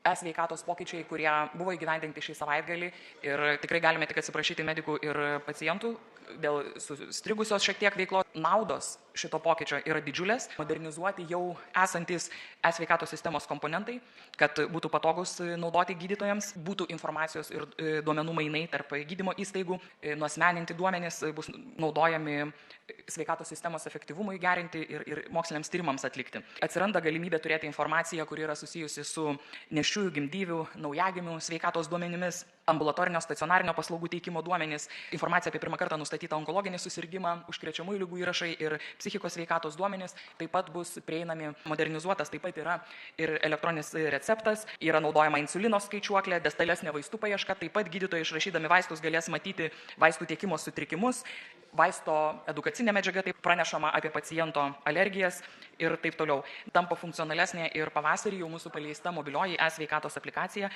E-sveikatos pokyčiai, kurie buvo įgyvendinti šį savaitgalį ir tikrai galime tik atsiprašyti medikų ir pacientų dėl sustrigusios šiek tiek veiklos. Naudos šito pokyčio yra didžiulės. Modernizuoti jau esantis e-sveikatos sistemos komponentai, kad būtų patogus naudoti gydytojams, būtų informacijos ir duomenų mainai tarp gydymo įstaigų, nuasmeninti duomenys bus naudojami sveikatos sistemos efektyvumui gerinti ir moksliniams tyrimams atlikti. Atsiranda galimybė turėti informaciją, kuri yra susijusi su nėščiųjų gimdyvių, naujagimių sveikatos duomenimis, ambulatorinio stacionarinio paslaugų teikimo duomenys, informacija apie pirmą kartą nustatytą onkologinį susirgymą, užkrečiamųjų ligų įrašai ir psichikos sveikatos duomenys taip pat bus prieinami. Modernizuotas taip pat yra ir elektroninis receptas, yra naudojama insulino skaičiuoklė, detalesnė vaistų paieška, taip pat gydytojai išrašydami vaistus galės matyti vaistų tiekimo sutrikimus, vaisto edukacinė medžiaga, taip pranešama apie paciento alergijas ir taip toliau. Tampa funkcionalesnė ir pavasarį jau mūsų paleista mobilioji e-sveikatos aplikacija.